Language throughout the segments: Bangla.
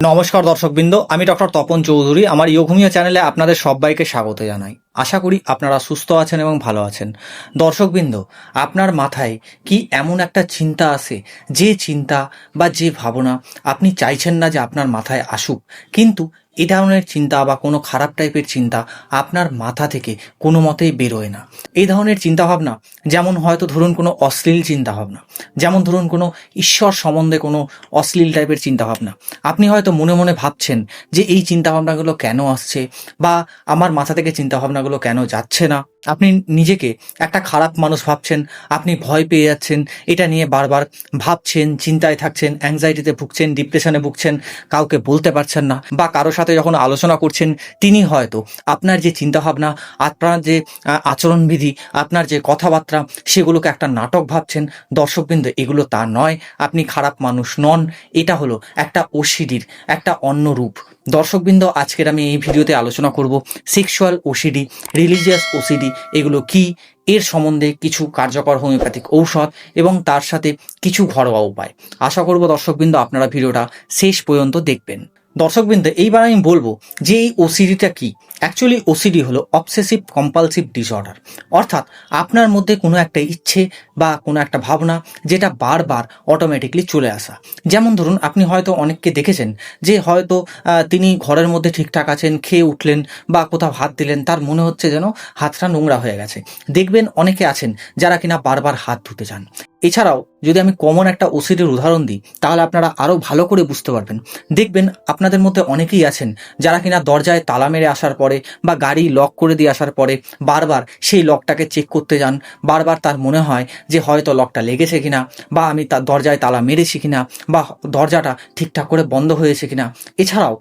নমস্কার দর্শকবৃন্দ, আমি ডক্টর তপন চৌধুরী। আমার ইয়োঘুমিয়া চ্যানেলে আপনাদের সবাইকে স্বাগত জানাই। আশা করি আপনারা সুস্থ আছেন এবং ভালো আছেন। দর্শকবৃন্দ, আপনার মাথায় কি এমন একটা চিন্তা আসে, যে চিন্তা বা যে ভাবনা আপনি চাইছেন না যে আপনার মাথায় আসুক, কিন্তু এই ধরনের চিন্তা বা কোনো খারাপ টাইপের চিন্তা আপনার মাথা থেকে কোনো মতেই বেরোয় না? এই ধরনের চিন্তাভাবনা, যেমন হয়তো ধরুন কোনো অশ্লীল চিন্তাভাবনা, যেমন ধরুন কোনো ঈশ্বর সম্বন্ধে কোনো অশ্লীল টাইপের চিন্তাভাবনা। আপনি হয়তো মনে মনে ভাবছেন যে এই চিন্তাভাবনাগুলো কেন আসছে, বা আমার মাথা থেকে চিন্তাভাবনাগুলো কেন যাচ্ছে না। আপনি নিজেকে একটা খারাপ মানুষ ভাবছেন, আপনি ভয় পেয়ে যাচ্ছেন, এটা নিয়ে বারবার ভাবছেন, চিন্তায় থাকছেন, অ্যাংজাইটিতে ভুগছেন, ডিপ্রেশনে ভুগছেন, কাউকে বলতে পারছেন না, বা কারোর সাথে যখন আলোচনা করছেন তিনি হয়তো আপনার যে চিন্তাভাবনা, আপনার যে আচরণবিধি, আপনার যে কথাবার্তা, সেগুলোকে একটা নাটক ভাবছেন। দর্শকবৃন্দ, এগুলো তা নয়। আপনি খারাপ মানুষ নন, এটা হলো একটা ওসিডির একটা অন্য রূপ। দর্শকবৃন্দ, আজকের আমি এই ভিডিওতে আলোচনা করব সেক্সুয়াল ওসিডি, রিলিজিয়াস ওসিডি এগুলো কি, এর সম্বন্ধে কিছু কার্যকর হোমিওপ্যাথিক ঔষধ এবং তার সাথে কিছু ঘরোয়া উপায়। আশা করব দর্শকবৃন্দ আপনারা ভিডিওটা শেষ পর্যন্ত দেখবেন। দর্শকবৃন্দ, এইবার আমি বলবো যে এই ওসিডিটা কি। অ্যাকচুয়ালি ওসিডি হলো অবসেসিভ কম্পালসিভ ডিসঅর্ডার, অর্থাৎ আপনার মধ্যে কোনো একটা ইচ্ছে বা কোনো একটা ভাবনা যেটা বারবার অটোমেটিকলি চলে আসা। যেমন ধরুন, আপনি হয়তো অনেককে দেখেছেন যে হয়তো তিনি ঘরের মধ্যে ঠিকঠাক আছেন, খেয়ে উঠলেন বা কোথাও হাত দিলেন, তার মনে হচ্ছে যেন হাতটা নোংরা হয়ে গেছে। দেখবেন অনেকে আছেন যারা কিনা বারবার হাত ধুতে চান। এছাড়াও যদি আমি কমন একটা ওসিডির উদাহরণ দিই, তাহলে আপনারা আরও ভালো করে বুঝতে পারবেন। দেখবেন আপনাদের মধ্যে অনেকেই আছেন যারা কিনা দরজায় তালা মেরে আসার পরে বা গাড়ি লক করে দিয়ে আসার পরে বারবার সেই লকটাকে চেক করতে যান। বারবার তার মনে হয় যে হয়তো লকটা লেগেছে কিনা, বা আমি তার দরজায় তালা মেরেছি কিনা, বা দরজাটা ঠিকঠাক করে বন্ধ হয়েছে কিনা। এছাড়াও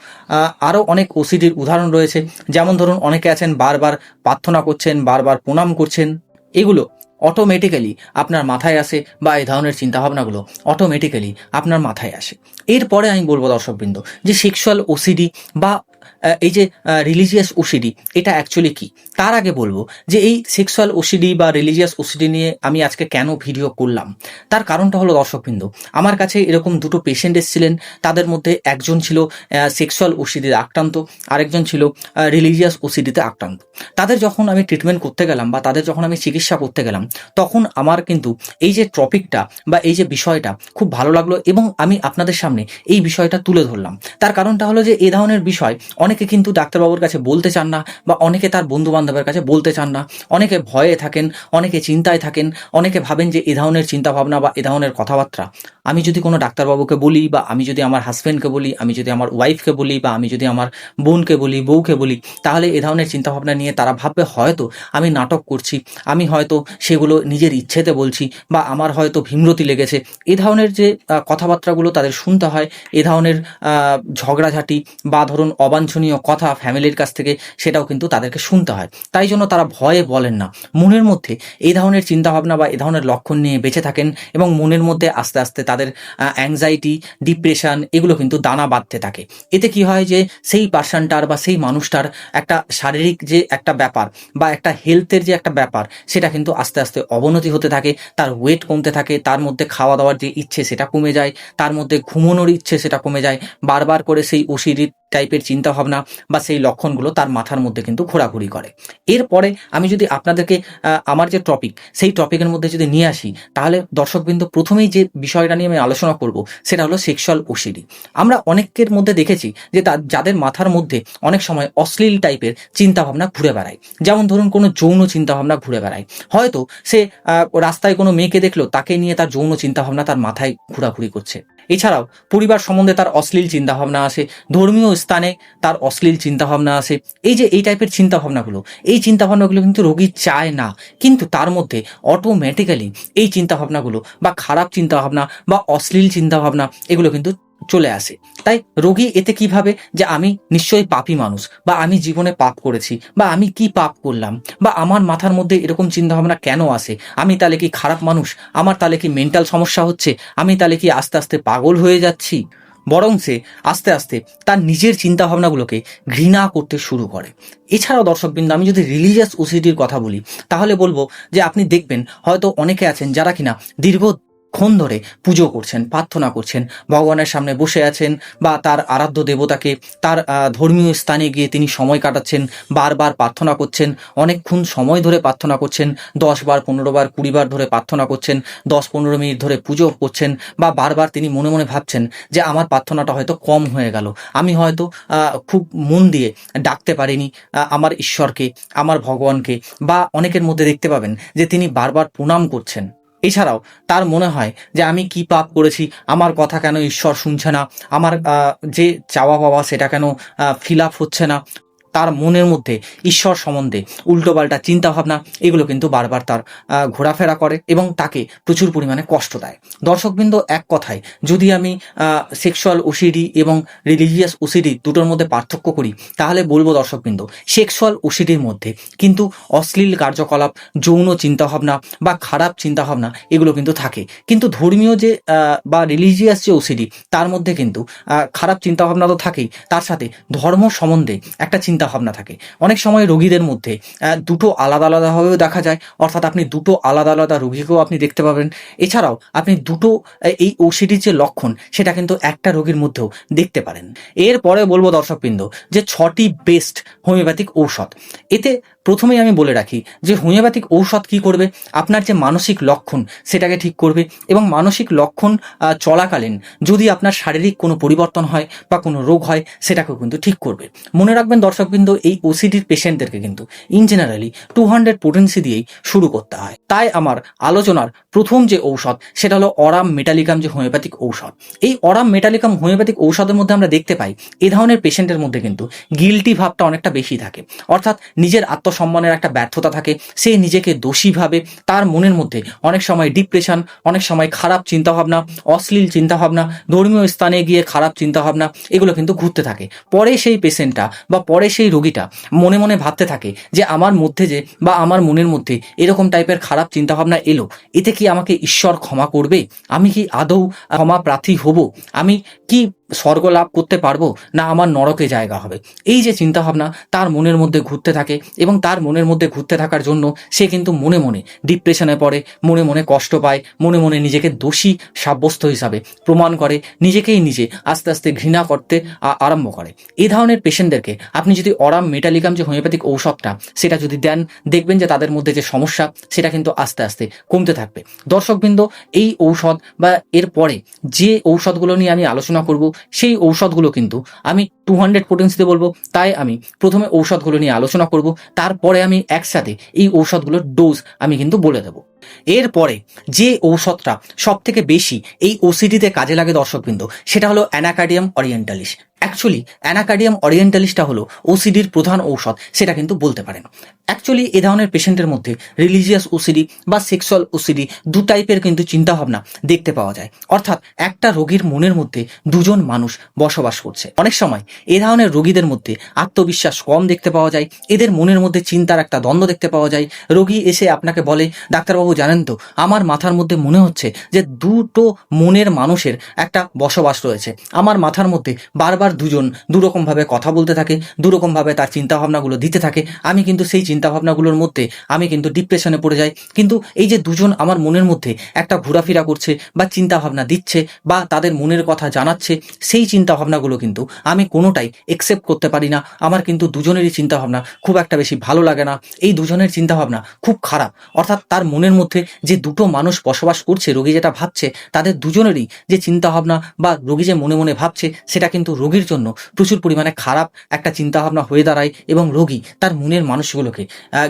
আরও অনেক ওসিডির উদাহরণ রয়েছে। যেমন ধরুন, অনেকে আছেন বারবার প্রার্থনা করছেন, বারবার প্রণাম করছেন। এগুলো অটোমেটিক্যালি আপনার মাথায় আসে, বা এই ধরনের চিন্তাভাবনাগুলো অটোমেটিক্যালি আপনার মাথায় আসে। এরপরে আমি বলবো দর্শকবৃন্দ যে সেক্সুয়াল ওসিডি বা এই যে রিলিজিয়াস ওসিডি, এটা অ্যাকচুয়ালি কি। তার আগে বলবো যে এই সেক্সুয়াল ওসিডি বা রিলিজিয়াস ওসিডি নিয়ে আমি আজকে কেন ভিডিও করলাম, তার কারণটা হলো দর্শকবৃন্দ, আমার কাছে এরকম দুটো পেশেন্ট এসেছিলেন। তাদের মধ্যে একজন ছিল সেক্সুয়াল ওসিডিতে আক্রান্ত, আরেকজন ছিল রিলিজিয়াস ওসিডিতে আক্রান্ত। তাদের যখন আমি ট্রিটমেন্ট করতে গেলাম বা তাদের যখন আমি চিকিৎসা করতে গেলাম, তখন আমার কিন্তু এই যে টপিকটা বা এই যে বিষয়টা খুব ভালো লাগলো, এবং আমি আপনাদের সামনে এই বিষয়টা তুলে ধরলাম। তার কারণটা হলো যে এই ধরনের বিষয় অনেকে কিন্তু ডাক্তারবাবুর কাছে বলতে চান না, বা অনেকে তার বন্ধু বান্ধবের কাছে বলতে চান না। অনেকে ভয়ে থাকেন, অনেকে চিন্তায় থাকেন, অনেকে ভাবেন যে এই ধরনের চিন্তাভাবনা বা এই ধরনের কথাবার্তা আমি যদি কোনো ডাক্তারবাবুকে বলি, বা আমি যদি আমার হাজব্যান্ডকে বলি, আমি যদি আমার ওয়াইফকে বলি, বা আমি যদি আমার বোনকে বলি, বউকে বলি, তাহলে এ ধরনের চিন্তাভাবনা নিয়ে তারা ভাববে হয়তো আমি নাটক করছি, আমি হয়তো সেগুলো নিজের ইচ্ছেতে বলছি, বা আমার হয়তো ভীমরতি লেগেছে। এই ধরনের যে কথাবার্তাগুলো তাদের শুনতে হয়, এ ধরনের ঝগড়াঝাটি বা ধরুন অবাঞ্ছনীয় কথা ফ্যামিলির কাছ থেকে, সেটাও কিন্তু তাদেরকে শুনতে হয়। তাই জন্য তারা ভয়ে বলেন না, মনের মধ্যে এই ধরনের চিন্তাভাবনা বা এই ধরনের লক্ষণ নিয়ে বেঁচে থাকেন, এবং মনের মধ্যে আস্তে আস্তে তাদের অ্যাংজাইটি, ডিপ্রেশন এগুলো কিন্তু দানা বাঁধতে থাকে। এতে কি হয় যে সেই পার্সনটার বা সেই মানুষটার একটা শারীরিক যে একটা ব্যাপার বা একটা হেলথের যে একটা ব্যাপার, সেটা কিন্তু আস্তে আস্তে অবনতি হতে থাকে, তার ওয়েট কমতে থাকে, তার মধ্যে খাওয়া দাওয়ার যে ইচ্ছে সেটা কমে যায়, তার মধ্যে ঘুমানোর ইচ্ছে সেটা কমে যায়। বারবার করে সেই ওসিডি টাইপের চিন্তাভাবনা বা সেই লক্ষণগুলো তার মাথার মধ্যে কিন্তু ঘোরাঘুরি করে। এরপরে আমি যদি আপনাদেরকে আমার যে টপিক, সেই টপিকের মধ্যে যদি নিয়ে আসি, তাহলে দর্শকবৃন্দ প্রথমেই যে বিষয়টা নিয়ে আমি আলোচনা করব সেটা হলো সেক্সুয়াল ওসিডি। আমরা অনেকের মধ্যে দেখেছি যে যাদের মাথার মধ্যে অনেক সময় অশ্লীল টাইপের চিন্তাভাবনা ঘুরে বেড়ায়। যেমন ধরুন, কোনো যৌন চিন্তাভাবনা ঘুরে বেড়ায়। হয়তো সে রাস্তায় কোনো মেয়েকে দেখলো, তাকে নিয়ে তার যৌন চিন্তাভাবনা তার মাথায় ঘোরাঘুরি করছে। এছাড়াও পরিবার সম্বন্ধে তার অশ্লীল চিন্তাভাবনা আসে, ধর্মীয় স্থানে তার অশ্লীল চিন্তাভাবনা আসে। এই যে এই টাইপের চিন্তাভাবনাগুলো, এই চিন্তাভাবনাগুলো কিন্তু রোগী চায় না, কিন্তু তার মধ্যে অটোমেটিক্যালি এই চিন্তাভাবনাগুলো বা খারাপ চিন্তাভাবনা বা অশ্লীল চিন্তাভাবনা এগুলো কিন্তু চলে আসে। তাই রোগী এতে কি ভাবে যে আমি নিশ্চয়ই পাপী মানুষ, বা আমি জীবনে পাপ করেছি, বা আমি কি পাপ করলাম, বা আমার মাথার মধ্যে এরকম চিন্তাভাবনা কেন আসে, আমি তাহলে কি খারাপ মানুষ, আমার তাহলে কি মেন্টাল সমস্যা হচ্ছে, আমি তাহলে কি আস্তে আস্তে পাগল হয়ে যাচ্ছি। বরং সে আস্তে আস্তে তার নিজের চিন্তাভাবনাগুলোকে ঘৃণা করতে শুরু করে। এছাড়াও দর্শকবৃন্দ, আমি যদি রিলিজিয়াস ওসিডির কথা বলি, তাহলে বলবো যে আপনি দেখবেন হয়তো অনেকে আছেন যারা কিনা দীর্ঘ অনেকক্ষণ ধরে পুজো করছেন, প্রার্থনা করছেন, ভগবানের সামনে বসে আছেন বা তার আরাধ্য দেবতাকে তার ধর্মীয় স্থানে গিয়ে তিনি সময় কাটাচ্ছেন, বারবার প্রার্থনা করছেন, অনেকক্ষণ সময় ধরে প্রার্থনা করছেন, ১০ বার ১৫ বার ২০ বার ধরে প্রার্থনা করছেন, ১০-১৫ মিনিট ধরে পুজো করছেন, বা বারবার তিনি মনে মনে ভাবছেন যে আমার প্রার্থনাটা হয়তো কম হয়ে গেল, আমি হয়তো খুব মন দিয়ে ডাকতে পারিনি আমার ঈশ্বরকে, আমার ভগবানকে। বা অনেকের মধ্যে দেখতে পাবেন যে তিনি বারবার প্রণাম করছেন। এছাড়াও তার মনে হয় যে আমি কি পাপ করেছি, আমার কথা কেন ঈশ্বর শুনছে না, আমার যে চাওয়া পাওয়া সেটা কেন ফিল আপ হচ্ছে না। তার মনের মধ্যে ঈশ্বর সম্বন্ধে উল্টোপাল্টা চিন্তাভাবনা এগুলো কিন্তু বারবার তার ঘোরাফেরা করে এবং তাকে প্রচুর পরিমাণে কষ্ট দেয়। দর্শকবৃন্দ, এক কথায় যদি আমি সেক্সুয়াল ওসিডি এবং রিলিজিয়াস ওসিডি দুটোর মধ্যে পার্থক্য করি, তাহলে বলবো দর্শকবৃন্দ, সেক্সুয়াল ওসিডির মধ্যে কিন্তু অশ্লীল কার্যকলাপ, যৌন চিন্তাভাবনা বা খারাপ চিন্তাভাবনা এগুলো কিন্তু থাকে। কিন্তু ধর্মীয় যে বা রিলিজিয়াস যে ওসিডি, তার মধ্যে কিন্তু খারাপ চিন্তাভাবনা তো থাকেই, তার সাথে ধর্ম সম্বন্ধে একটা চিন্তাভাবনা থাকে। অনেক সময় রোগীদের মধ্যে দুটো আলাদা আলাদাভাবেও দেখা যায়, অর্থাৎ আপনি দুটো আলাদা আলাদা রোগীকেও আপনি দেখতে পাবেন। এছাড়াও আপনি দুটো এই ওসিডির যে লক্ষণ সেটা কিন্তু একটা রোগীর মধ্যেও দেখতে পারেন। এরপরে বলবো দর্শকবৃন্দ যে 6টি বেস্ট হোমিওপ্যাথিক ঔষধ। এতে প্রথমেই আমি বলে রাখি যে হোমিওপ্যাথিক ঔষধ কি করবে, আপনার যে মানসিক লক্ষণ সেটাকে ঠিক করবে, এবং মানসিক লক্ষণ চলাকালীন যদি আপনার শারীরিক কোনো পরিবর্তন হয় বা কোনো রোগ হয় সেটাকেও কিন্তু ঠিক করবে। মনে রাখবেন দর্শকবৃন্দ, এই ওসিডির পেশেন্টদেরকে কিন্তু ইন জেনারেলি 200 পোটেন্সি দিয়েই শুরু করতে হয়। তাই আমার আলোচনার প্রথম যে ঔষধ সেটা হলো অরাম মেটালিকাম যে হোমিওপ্যাথিক ঔষধ। এই অরাম মেটালিকাম হোমিওপ্যাথিক ঔষধের মধ্যে আমরা দেখতে পাই এ ধরনের পেশেন্টের মধ্যে কিন্তু গিল্টি ভাবটা অনেকটা বেশি থাকে, অর্থাৎ নিজের আত্মসম্মানের একটা ব্যর্থতা থাকে, সে নিজেকে দোষী ভাবে, তার মনের মধ্যে অনেক সময় ডিপ্রেশন, অনেক সময় খারাপ চিন্তাভাবনা, অশ্লীল চিন্তাভাবনা, ধর্মীয় স্থানে গিয়ে খারাপ চিন্তাভাবনা এগুলো কিন্তু ঘুরতে থাকে। পরে সেই পেশেন্টটা বা পরে সেই রোগীটা মনে মনে ভাবতে থাকে যে আমার মধ্যে যে বা আমার মনের মধ্যে এরকম টাইপের খারাপ চিন্তাভাবনা এলো, এতে কি আমাকে ঈশ্বর ক্ষমা করবে, আমি কি আদৌ ক্ষমা প্রার্থী হব, আমি কি স্বর্গ লাভ করতে পারবো, না আমার নরকে জায়গা হবে। এই যে চিন্তাভাবনা তার মনের মধ্যে ঘুরতে থাকে, এবং তার মনের মধ্যে ঘুরতে থাকার জন্য সে কিন্তু মনে মনে ডিপ্রেশনে পড়ে, মনে মনে কষ্ট পায়, মনে মনে নিজেকে দোষী সাব্যস্ত হিসাবে প্রমাণ করে, নিজেকেই নিজে আস্তে আস্তে ঘৃণা করতে আরম্ভ করে। এই ধরনের পেশেন্টদেরকে আপনি যদি অরাম মেটালিকাম যে হোমিওপ্যাথিক ঔষধটা সেটা যদি দেন, দেখবেন যে তাদের মধ্যে যে সমস্যা সেটা কিন্তু আস্তে আস্তে কমতে থাকবে। দর্শকবৃন্দ, এই ঔষধ বা এর পরে যে ঔষধগুলো নিয়ে আমি আলোচনা করব সেই ঔষধগুলো কিন্তু আমি 200 পোটেন্সিতে বলবো, তাই আমি প্রথমে ঔষধগুলো নিয়ে আলোচনা করব, তারপরে আমি একসাথে এই ঔষধগুলোর ডোজ আমি কিন্তু বলে দেবো। এরপরে যে ঔষধটা সব থেকে বেশি এই ওসিডিতে কাজে লাগে দর্শকবৃন্দ, সেটা হলো অ্যানাকার্ডিয়াম অরিয়েন্টালিস। অ্যাকচুয়ালি অ্যানাকার্ডিয়াম অরিয়েন্টালিসটা হলো ওসিডির প্রধান ঔষধ, সেটা কিন্তু বলতে পারেন। অ্যাকচুয়ালি এ ধরনের পেশেন্টের মধ্যে রিলিজিয়াস ওসিডি বা সেক্সুয়াল ওসিডি দু টাইপের কিন্তু চিন্তাভাবনা দেখতে পাওয়া যায়, অর্থাৎ একটা রোগীর মনের মধ্যে দুজন মানুষ বসবাস করছে। অনেক সময় এ ধরনের রোগীদের মধ্যে আত্মবিশ্বাস কম দেখতে পাওয়া যায়, এদের মনের মধ্যে চিন্তার একটা দ্বন্দ্ব দেখতে পাওয়া যায়। রোগী এসে আপনাকে বলে, ডাক্তারবাবু জানেন তো, আমার মাথার মধ্যে মনে হচ্ছে যে দুটো মনের মানুষের একটা বসবাস রয়েছে, আমার মাথার মধ্যে বারবার দুজন দুরকমভাবে কথা বলতে থাকে, দুরকমভাবে তার চিন্তাভাবনাগুলো দিতে থাকে, আমি কিন্তু সেই চিন্তাভাবনাগুলোর মধ্যে আমি কিন্তু ডিপ্রেশনে পড়ে যাই। কিন্তু এই যে দুজন আমার মনের মধ্যে একটা ঘোরাফেরা করছে বা চিন্তাভাবনা দিচ্ছে বা তাদের মনের কথা জানাচ্ছে, সেই চিন্তাভাবনাগুলো কিন্তু আমি কোনোটাই একসেপ্ট করতে পারি না। আমার কিন্তু দুজনেরই চিন্তাভাবনা খুব একটা বেশি ভালো লাগে না, এই দুজনের চিন্তাভাবনা খুব খারাপ। অর্থাৎ তার মনের মধ্যে যে দুটো মানুষ বসবাস করছে, রোগী যেটা ভাবছে, তাদের দুজনেরই যে চিন্তাভাবনা বা রোগী যে মনে মনে ভাবছে সেটা কিন্তু রোগীর জন্য প্রচুর পরিমাণে খারাপ একটা চিন্তাভাবনা হয়ে দাঁড়ায়, এবং রোগী তার মনের মানুষগুলোকে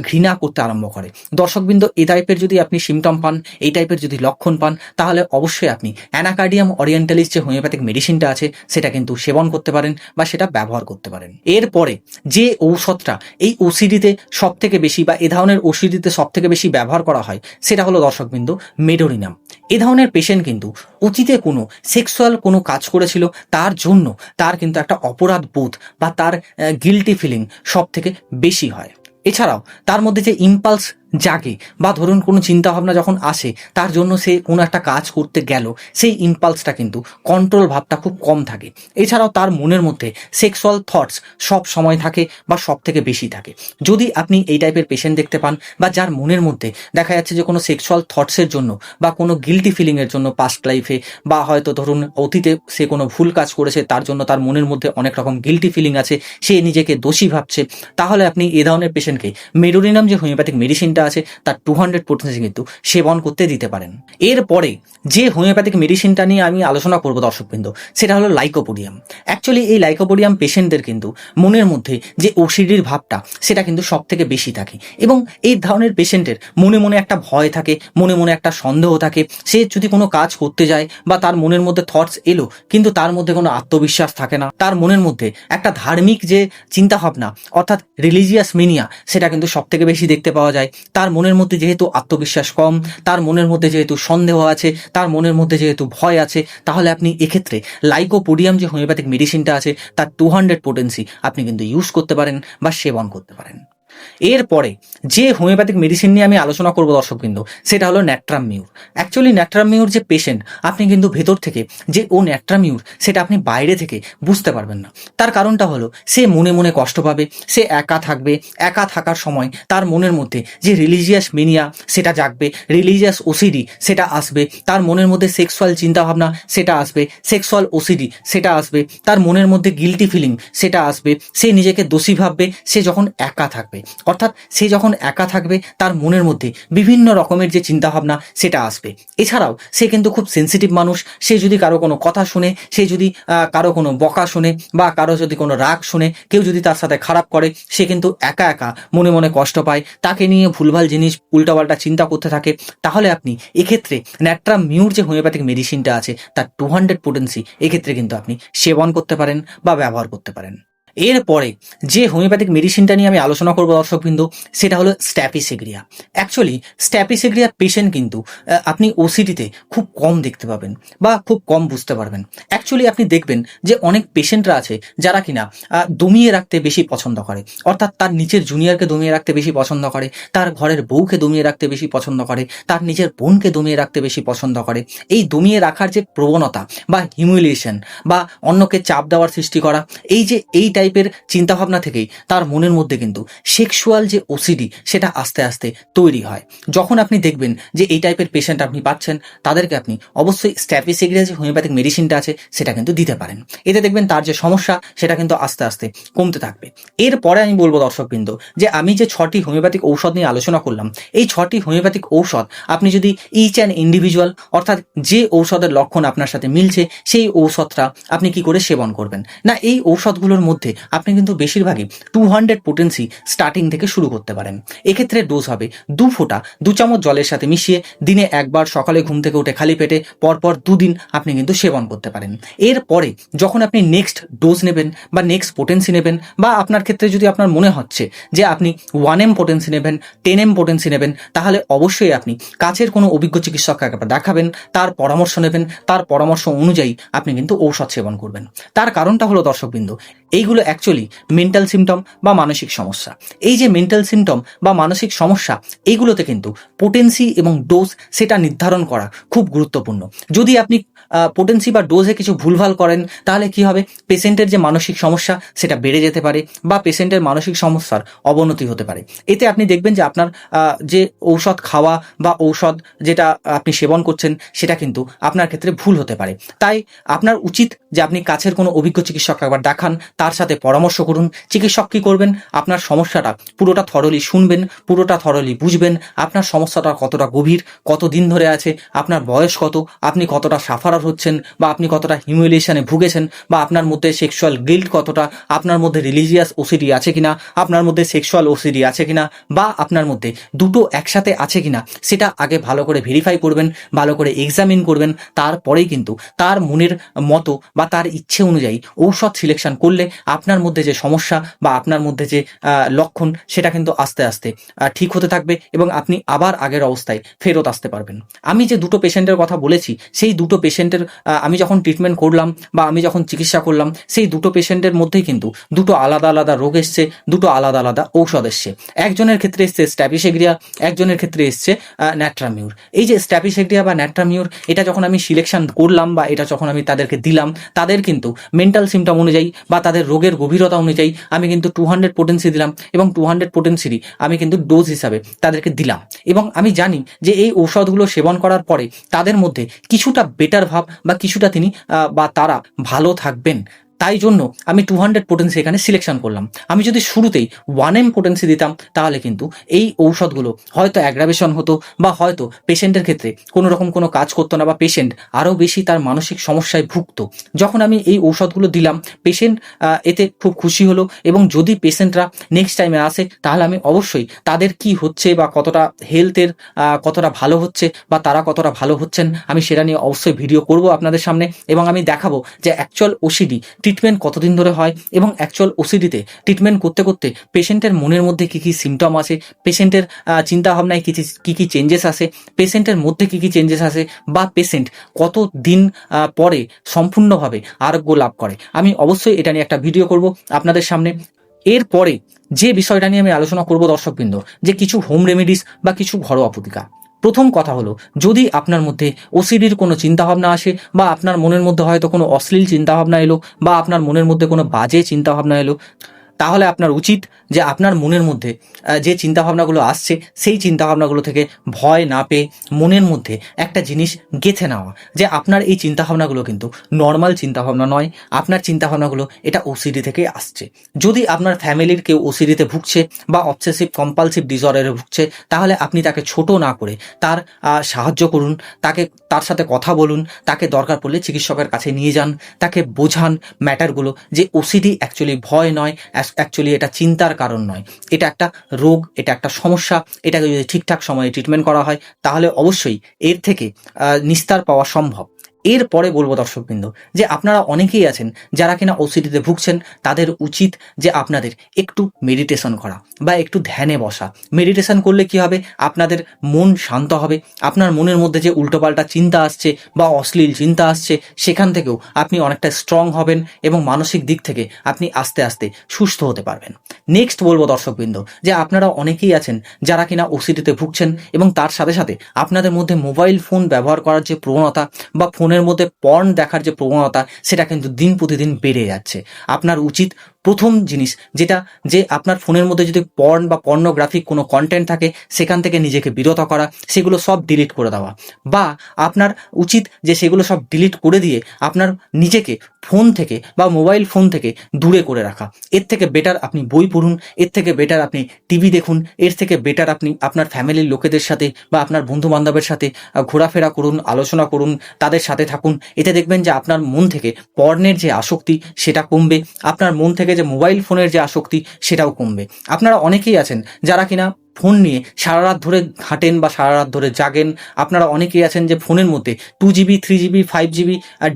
ঘৃণা করতে আরম্ভ করে। দর্শকবৃন্দ, এই টাইপের যদি আপনি সিমটম পান, এই টাইপের যদি লক্ষণ পান, তাহলে অবশ্যই আপনি অ্যানাকার্ডিয়াম অরিয়েন্টালিস যে হোমিওপ্যাথিক মেডিসিনটা আছে সেটা কিন্তু সেবন করতে পারেন বা সেটা ব্যবহার করতে পারেন। এরপরে যে ঔষধটা এই ওসিডিতে সব থেকে বেশি বা এ ধরনের ওসিডিতে সব থেকে বেশি ব্যবহার করা হয় সেটা হলো দর্শকবৃন্দ মেডোরিনাম। এ ধরনের পেশেন্ট কিন্তু অতীতে কোনো সেক্সুয়াল কোনো কাজ করেছিল, তার জন্য তার কিন্তু একটা অপরাধ বোধ বা তার গিল্টি ফিলিং সব থেকে বেশি হয়। এছাড়াও তার মধ্যে যে ইম্পালস জাগে বা ধরুন কোনো চিন্তাভাবনা যখন আসে তার জন্য সে কোনো একটা কাজ করতে গেল, সেই ইম্পালসটা কিন্তু কন্ট্রোল ভাবটা খুব কম থাকে। এছাড়াও তার মনের মধ্যে সেক্সুয়াল থটস সব সময় থাকে বা সব থেকে বেশি থাকে। যদি আপনি এই টাইপের পেশেন্ট দেখতে পান বা যার মনের মধ্যে দেখা যাচ্ছে যে কোনো সেক্সুয়াল থটসের জন্য বা কোনো গিল্টি ফিলিংয়ের জন্য পাস্ট লাইফে বা হয়তো ধরুন অতীতে সে কোনো ভুল কাজ করেছে তার জন্য তার মনের মধ্যে অনেক রকম গিল্টি ফিলিং আছে, সে নিজেকে দোষী ভাবছে, তাহলে আপনি এ ধরনের পেশেন্টকে মেডোরিনাম যে হোমিওপ্যাথিক মেডিসিনটা আছে তার 200% কিন্তু সেবন করতে দিতে পারেন। এরপরে যে হোমিওপ্যাথিক মেডিসিনটা নিয়ে আমি আলোচনা করব দর্শকবৃন্দ, সেটা হলো লাইকোপোডিয়াম। অ্যাকচুয়ালি এই লাইকোপোডিয়াম পেশেন্টদের কিন্তু মনের মধ্যে যে ওসিডির ভাবটা সেটা কিন্তু সব থেকে বেশি থাকে, এবং এই ধরনের পেশেন্টের মনে মনে একটা ভয় থাকে, মনে মনে একটা সন্দেহ থাকে। সে যদি কোনো কাজ করতে যায় বা তার মনের মধ্যে থটস এলো কিন্তু তার মধ্যে কোনো আত্মবিশ্বাস থাকে না, তার মনের মধ্যে একটা ধার্মিক যে চিন্তাভাবনা অর্থাৎ রিলিজিয়াস মিনিয়া সেটা কিন্তু সব থেকে বেশি দেখতে পাওয়া যায়। তার মনের মধ্যে যেহেতু আত্মবিশ্বাস কম, তার মনের মধ্যে যেহেতু সন্দেহ আছে, তার মনের মধ্যে যেহেতু ভয় আছে, তাহলে আপনি এক্ষেত্রে লাইকোপোডিয়াম যে হোমিওপ্যাথিক মেডিসিনটা আছে তার 200 আপনি কিন্তু ইউজ করতে পারেন বা সেবন করতে পারেন। এরপরে যে হোমিওপ্যাথিক মেডিসিন নিয়ে আমি আলোচনা করব দর্শকবৃন্দ, সেটা হলো ন্যাট্রামিউর। অ্যাকচুয়ালি ন্যাট্রামিউর যে পেশেন্ট, আপনি কিন্তু ভেতর থেকে যে ও ন্যাট্রামিউর সেটা আপনি বাইরে থেকে বুঝতে পারবেন না। তার কারণটা হলো সে মনে মনে কষ্ট পাবে, সে একা থাকবে, একা থাকার সময় তার মনের মধ্যে যে রিলিজিয়াস মিনিয়া সেটা জাগবে, রিলিজিয়াস ওসিডি সেটা আসবে, তার মনের মধ্যে সেক্সুয়াল চিন্তাভাবনা সেটা আসবে, সেক্সুয়াল ওসিডি সেটা আসবে, তার মনের মধ্যে গিল্টি ফিলিং সেটা আসবে, সে নিজেকে দোষী ভাববে সে যখন একা থাকবে। অর্থাৎ সে যখন একা থাকবে তার মনের মধ্যে বিভিন্ন রকমের যে চিন্তাভাবনা সেটা আসবে। এছাড়াও সে কিন্তু খুব সেন্সিটিভ মানুষ, সে যদি কারো কোনো কথা শুনে, সে যদি কারো কোনো বকা শুনে বা কারো যদি কোনো রাগ শুনে, কেউ যদি তার সাথে খারাপ করে, সে কিন্তু একা একা মনে মনে কষ্ট পায়, তাকে নিয়ে ভুলভাল জিনিস উল্টাপাল্টা চিন্তা করতে থাকে। তাহলে আপনি এক্ষেত্রে ন্যাট্রামিউর যে হোমিওপ্যাথিক মেডিসিনটা আছে তার 200 এক্ষেত্রে কিন্তু আপনি সেবন করতে পারেন বা ব্যবহার করতে পারেন। এরপরে যে হোমিওপ্যাথিক মেডিসিনটা নিয়ে আমি আলোচনা করবো দর্শকবৃন্দ, সেটা হলো স্ট্যাপিসিগ্রিয়া। অ্যাকচুয়ালি স্ট্যাপিসিগ্রিয়া পেশেন্ট কিন্তু আপনি ওসিডিতে খুব কম দেখতে পাবেন বা খুব কম বুঝতে পারবেন। অ্যাকচুয়ালি আপনি দেখবেন যে অনেক পেশেন্টরা আছে যারা কিনা দমিয়ে রাখতে বেশি পছন্দ করে, অর্থাৎ তার নিচের জুনিয়রকে দমিয়ে রাখতে বেশি পছন্দ করে, তার ঘরের বউকে দমিয়ে রাখতে বেশি পছন্দ করে, তার নিজের বোনকে দমিয়ে রাখতে বেশি পছন্দ করে। এই দমিয়ে রাখার যে প্রবণতা বা হিউমিলিয়েশন বা অন্যকে চাপ দেওয়ার সৃষ্টি করা, এই টাইপের চিন্তাভাবনা থেকেই তার মনের মধ্যে কিন্তু সেক্সুয়াল যে ওসিডি সেটা আস্তে আস্তে তৈরি হয়। যখন আপনি দেখবেন যে এই টাইপের পেশেন্ট আপনি পাচ্ছেন, তাদেরকে আপনি অবশ্যই স্ট্যাপিসিগ্রিয়া যে হোমিওপ্যাথিক মেডিসিনটা আছে সেটা কিন্তু দিতে পারেন। এতে দেখবেন তার যে সমস্যা সেটা কিন্তু আস্তে আস্তে কমতে থাকবে। এরপরে আমি বলবো দর্শকবৃন্দ যে আমি যে 6টি হোমিওপ্যাথিক ঔষধ নিয়ে আলোচনা করলাম, এই 6টি হোমিওপ্যাথিক ঔষধ আপনি যদি ইচ অ্যান্ড ইন্ডিভিজুয়াল অর্থাৎ যে ঔষধের লক্ষণ আপনার সাথে মিলছে সেই ঔষধটা আপনি কি করে সেবন করবেন না, এই ঔষধগুলোর মধ্যে আপনি কিন্তু বেশিরভাগই 200 স্টার্টিং থেকে শুরু করতে পারেন। এক্ষেত্রে ডোজ হবে 2 ফোঁটা 2 চামচ জলের সাথে মিশিয়ে দিনে একবার সকালে ঘুম থেকে উঠে খালি পেটে পরপর 2 দিন আপনি কিন্তু সেবন করতে পারেন। এরপরে যখন আপনি নেক্সট ডোজ নেবেন বা নেক্সট পোটেন্সি নেবেন, বা আপনার ক্ষেত্রে যদি আপনার মনে হচ্ছে যে আপনি 1M পোটেন্সি নেবেন, 10M পোটেন্সি নেবেন, তাহলে অবশ্যই আপনি কাছের কোনো অভিজ্ঞ চিকিৎসককে একবার দেখাবেন, তার পরামর্শ নেবেন, তার পরামর্শ অনুযায়ী আপনি কিন্তু ঔষধ সেবন করবেন। তার কারণটা হলো দর্শকবৃন্দ, এইগুলো অ্যাকচুয়ালি মেন্টাল সিমটম বা মানসিক সমস্যা। এই যে মেন্টাল সিমটম বা মানসিক সমস্যা, এইগুলোতে কিন্তু পোটেন্সি এবং ডোজ সেটা নির্ধারণ করা খুব গুরুত্বপূর্ণ। যদি আপনি পোটেন্সি বা ডোজে কিছু ভুলভাল করেন, তাহলে কি হবে, পেশেন্টের যে মানসিক সমস্যা সেটা বেড়ে যেতে পারে বা পেশেন্টের মানসিক সমস্যার অবনতি হতে পারে। এতে আপনি দেখবেন যে আপনার যে ঔষধ খাওয়া বা ঔষধ যেটা আপনি সেবন করছেন সেটা কিন্তু আপনার ক্ষেত্রে ভুল হতে পারে। তাই আপনার উচিত যে আপনি কাছের কোনো অভিজ্ঞ চিকিৎসককে একবার দেখান, তার সাথে পরামর্শ করুন। চিকিৎসক কী করবেন, আপনার সমস্যাটা পুরোটা থরলি শুনবেন, পুরোটা থরলি বুঝবেন, আপনার সমস্যাটা কতটা গভীর, কত দিন ধরে আছে, আপনার বয়স কত, আপনি কতটা সাফারার হচ্ছেন বা আপনি কতটা হিউমিলিয়েশনে ভুগেছেন, বা আপনার মধ্যে সেক্সুয়াল গিল্ট কতটা, আপনার মধ্যে রিলিজিয়াস ওসিডি আছে কিনা, আপনার মধ্যে সেক্সুয়াল ওসিডি আছে কিনা, বা আপনার মধ্যে দুটো একসাথে আছে কিনা, সেটা আগে ভালো করে ভেরিফাই করবেন, ভালো করে এক্সামিন করবেন। তারপরেই কিন্তু তার মনের মতো বা তার ইচ্ছে অনুযায়ী ঔষধ সিলেকশন করলে আপনার মধ্যে যে সমস্যা বা আপনার মধ্যে যে লক্ষণ সেটা কিন্তু আস্তে আস্তে ঠিক হতে থাকবে এবং আপনি আবার আগের অবস্থায় ফেরত আসতে পারবেন। আমি যে দুটো পেশেন্টের কথা বলেছি, সেই দুটো পেশেন্টের পেশেন্টের আমি যখন ট্রিটমেন্ট করলাম বা আমি যখন চিকিৎসা করলাম, সেই দুটো পেশেন্টের মধ্যেই কিন্তু দুটো আলাদা আলাদা রোগ এসছে, দুটো আলাদা আলাদা ঔষধ এসছে। একজনের ক্ষেত্রে এসছে স্ট্যাপিসেগ্রিয়া, একজনের ক্ষেত্রে এসছে ন্যাট্রামিউর। এই যে স্ট্যাপিসেগ্রিয়া বা ন্যাট্রামিউর, এটা যখন আমি সিলেকশন করলাম বা এটা যখন আমি তাদেরকে দিলাম, তাদের কিন্তু মেন্টাল সিমটম অনুযায়ী বা তাদের রোগের গভীরতা অনুযায়ী আমি কিন্তু 200 পোটেন্সি দিলাম এবং 200 পোটেন্সিরই আমি কিন্তু ডোজ হিসাবে তাদেরকে দিলাম। এবং আমি জানি যে এই ঔষধগুলো সেবন করার পরে তাদের মধ্যে কিছুটা বেটার ভাব বা কিছুটা তিনি বা তারা ভালো থাকবেন। তাই জন্য আমি 200 পোটেন্সি এখানে সিলেকশন করলাম। আমি যদি শুরুতেই 1M পোটেন্সি দিতাম, তাহলে কিন্তু এই ঔষধগুলো হয়তো অ্যাগ্রাভেশন হতো বা হয়তো পেশেন্টের ক্ষেত্রে কোনো রকম কোনো কাজ করতো না বা পেশেন্ট আরও বেশি তার মানসিক সমস্যায় ভুগতো। যখন আমি এই ঔষধগুলো দিলাম, পেশেন্ট এতে খুব খুশি হলো এবং যদি পেশেন্টরা নেক্সট টাইমে আসে, তাহলে আমি অবশ্যই তাদের কি হচ্ছে বা কতটা হেলথের কতটা ভালো হচ্ছে বা তারা কতটা ভালো হচ্ছেন, আমি সেটা নিয়ে অবশ্যই ভিডিও করব আপনাদের সামনে এবং আমি দেখাবো যে অ্যাকচুয়াল ওসিডি ট্রিটমেন্ট কতদিন ধরে হয় এবং অ্যাকচুয়াল ওসিডিতে ট্রিটমেন্ট করতে করতে পেশেন্টের মনের মধ্যে কী কী সিমটম আসে, পেশেন্টের চিন্তাভাবনায় কী কী চেঞ্জেস আসে, পেশেন্টের মধ্যে কী কী চেঞ্জেস আসে বা পেশেন্ট কত দিন পরে সম্পূর্ণভাবে আরোগ্য লাভ করে। আমি অবশ্যই এটা নিয়ে একটা ভিডিও করব আপনাদের সামনে। এরপরে যে বিষয়টা নিয়ে আমি আলোচনা করব দর্শকবৃন্দ, যে কিছু হোম রেমেডিস বা কিছু ঘরোয়া প্রতিকার। প্রথম কথা হলো, যদি আপনার মধ্যে ওসিডির কোনো চিন্তাভাবনা আসে বা আপনার মনের মধ্যে হয়তো কোনো অশ্লীল চিন্তাভাবনা এলো বা আপনার মনের মধ্যে কোনো বাজে চিন্তাভাবনা এলো, তাহলে আপনার উচিত যে আপনার মনের মধ্যে যে চিন্তাভাবনাগুলো আসছে সেই চিন্তাভাবনাগুলো থেকে ভয় না পেয়ে মনের মধ্যে একটা জিনিস গেঁথে নেওয়া, যে আপনার এই চিন্তাভাবনাগুলো কিন্তু নর্মাল চিন্তাভাবনা নয়, আপনার চিন্তাভাবনাগুলো এটা ওসিডি থেকে আসছে। যদি আপনার ফ্যামিলির কেউ ওসিডিতে ভুগছে বা অবসেসিভ কম্পালসিভ ডিসঅর্ডারে ভুগছে, তাহলে আপনি তাকে ছোট না করে তার সাহায্য করুন, তার সাথে কথা বলুন, তাকে দরকার পড়লে চিকিৎসকের কাছে নিয়ে যান, তাকে বোঝান ম্যাটারগুলো, যে ওসিডি অ্যাকচুয়ালি ভয় নয়, অ্যাকচুয়ালি এটা চিন্তার কারণ নয়, এটা একটা রোগ, এটা একটা সমস্যা। এটাকে যদি ঠিকঠাক সময়ে ট্রিটমেন্ট করা হয়, তাহলে অবশ্যই এর থেকে নিস্তার পাওয়া সম্ভব। এরপরে বলবো দর্শকবৃন্দ, যে আপনারা অনেকেই আছেন যারা কিনা ওসিডিতে ভুগছেন, তাদের উচিত যে আপনাদের একটু মেডিটেশন করা বা একটু ধ্যানে বসা। মেডিটেশন করলে কি হবে, আপনাদের মন শান্ত হবে, আপনার মনের মধ্যে যে উল্টোপাল্টা চিন্তা আসছে বা অশ্লীল চিন্তা আসছে, সেখান থেকেও আপনি অনেকটা স্ট্রং হবেন এবং মানসিক দিক থেকে আপনি আস্তে আস্তে সুস্থ হতে পারবেন। নেক্সট বলবো দর্শকবৃন্দ, যে আপনারা অনেকেই আছেন যারা কিনা ওসিডিতে ভুগছেন এবং তার সাথে সাথে আপনাদের মধ্যে মোবাইল ফোন ব্যবহার করার যে প্রবণতা বা ফোনের মধ্যে পর্ন দেখার যে প্রবণতা, সেটা কিন্তু দিন প্রতিদিন বেড়ে যাচ্ছে। আপনার উচিত প্রথম জিনিস যেটা, যে আপনার ফোনের মধ্যে যদি পর্ন বা পর্নোগ্রাফিক কোনো কন্টেন্ট থাকে, সেখান থেকে নিজেকে বিরত করা, সেগুলো সব ডিলিট করে দেওয়া, বা আপনার উচিত যে সেগুলো সব ডিলিট করে দিয়ে আপনার নিজেকে ফোন থেকে বা মোবাইল ফোন থেকে দূরে করে রাখা। এর থেকে বেটার আপনি বই পড়ুন, এর থেকে বেটার আপনি টিভি দেখুন, এর থেকে বেটার আপনি আপনার ফ্যামিলির লোকেদের সাথে বা আপনার বন্ধু বান্ধবের সাথে ঘোরাফেরা করুন, আলোচনা করুন, তাদের সাথে থাকুন। এতে দেখবেন যে আপনার মন থেকে পর্নের যে আসক্তি সেটা কমবে, আপনার মন থেকে যে মোবাইল ফোনের যে আসক্তি সেটাও কমবে। আপনারা অনেকেই আছেন যারা কিনা ফোন নিয়ে সারা রাত ধরে ঘাঁটেন বা সারা রাত ধরে জাগেন। আপনারা অনেকেই আছেন যে ফোনের মধ্যে 2GB 3GB 5GB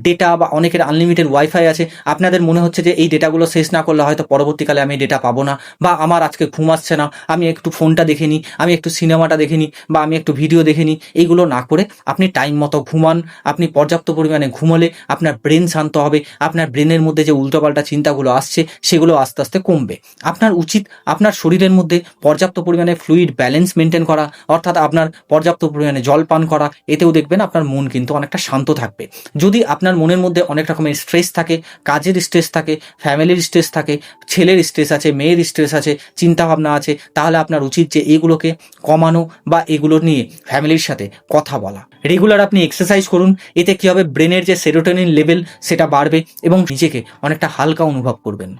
ডেটা বা অনেকের আনলিমিটেড ওয়াইফাই আছে। আপনাদের মনে হচ্ছে যে এই ডেটাগুলো শেষ না করলে হয়তো পরবর্তীকালে আমি ডেটা পাবো না, বা আমার আজকে ঘুম আসছে না, আমি একটু ফোনটা দেখে নিই, আমি একটু সিনেমাটা দেখে নিই, বা আমি একটু ভিডিও দেখে নিই। এইগুলো না করে আপনি টাইম মতো ঘুমান। আপনি পর্যাপ্ত পরিমাণে ঘুমোলে আপনার ব্রেন শান্ত হবে, আপনার ব্রেনের মধ্যে যে উল্টোপাল্টা চিন্তাগুলো আসছে সেগুলো আস্তে আস্তে কমবে। আপনার উচিত আপনার শরীরের মধ্যে পর্যাপ্ত পরিমাণে ফ্লুইড ব্যালেন্স মেনটেন করা, অর্থাৎ আপনার পর্যাপ্ত পরিমাণে জল পান করা। এতেও দেখবেন আপনার মন কিন্তু অনেকটা শান্ত থাকবে। যদি আপনার মনের মধ্যে অনেক রকমের স্ট্রেস থাকে, কাজের স্ট্রেস থাকে, ফ্যামিলির স্ট্রেস থাকে, ছেলের স্ট্রেস আছে, মেয়ের স্ট্রেস আছে, চিন্তাভাবনা আছে, তাহলে আপনার উচিত যে এগুলোকে কমানো বা এগুলো নিয়ে ফ্যামিলির সাথে কথা বলা। রেগুলার আপনি এক্সারসাইজ করুন, এতে কী হবে, ব্রেনের যে সেরোটোনিন লেভেল সেটা বাড়বে এবং নিজেকে অনেকটা হালকা অনুভব করবেন।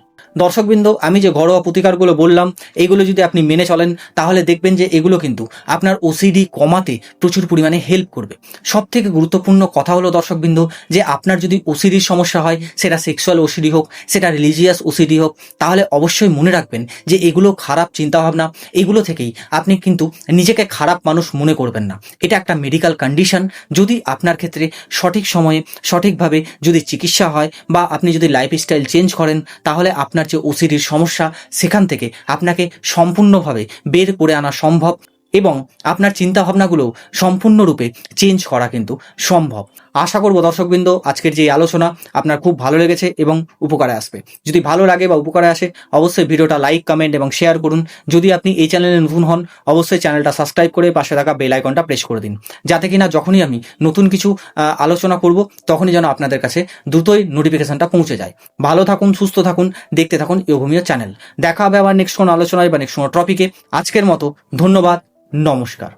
দর্শকবৃন্দ, আমি যে ঘরোয়া প্রতিকারগুলো বললাম, এইগুলো যদি আপনি মেনে চলেন, তাহলে দেখবেন যে এগুলো কিন্তু আপনার ওসিডি কমাতে প্রচুর পরিমাণে হেল্প করবে। সব থেকে গুরুত্বপূর্ণ কথা হলো দর্শকবৃন্দ, যে আপনার যদি ওসিডির সমস্যা হয়, সেটা সেক্সুয়াল ওসিডি হোক, সেটা রিলিজিয়াস ওসিডি হোক, তাহলে অবশ্যই মনে রাখবেন যে এগুলো খারাপ চিন্তাভাবনা, এগুলো থেকেই আপনি কিন্তু নিজেকে খারাপ মানুষ মনে করবেন না। এটা একটা মেডিকেল কন্ডিশন। যদি আপনার ক্ষেত্রে সঠিক সময়ে সঠিকভাবে যদি চিকিৎসা হয় বা আপনি যদি লাইফস্টাইল চেঞ্জ করেন, তাহলে আপনার যে ওসিডির সমস্যা, সেখান থেকে আপনাকে সম্পূর্ণভাবে বের করে আনা সম্ভব এবং আপনার চিন্তাভাবনাগুলো সম্পূর্ণরূপে চেঞ্জ করা কিন্তু সম্ভব। আশা করব দর্শকবৃন্দ আজকের যে আলোচনা আপনার খুব ভালো লেগেছে এবং উপকারে আসবে। যদি ভালো লাগে বা উপকারে আসে অবশ্যই ভিডিওটা লাইক, কমেন্ট এবং শেয়ার করুন। যদি আপনি এই চ্যানেলে নতুন হন অবশ্যই চ্যানেলটা সাবস্ক্রাইব করে পাশে থাকা বেল আইকনটা প্রেস করে দিন, যাতে কিনা যখনই আমি নতুন কিছু আলোচনা করব তখনই যেন আপনাদের কাছে দ্রুতই নোটিফিকেশনটা পৌঁছে যায়। ভালো থাকুন, সুস্থ থাকুন, দেখতে থাকুন ইয়োগমিয়া চ্যানেল। দেখা হবে আবার নেক্সট কোনো আলোচনায় বা নেক্সট কোনো টপিকে। আজকের মতো ধন্যবাদ, নমস্কার।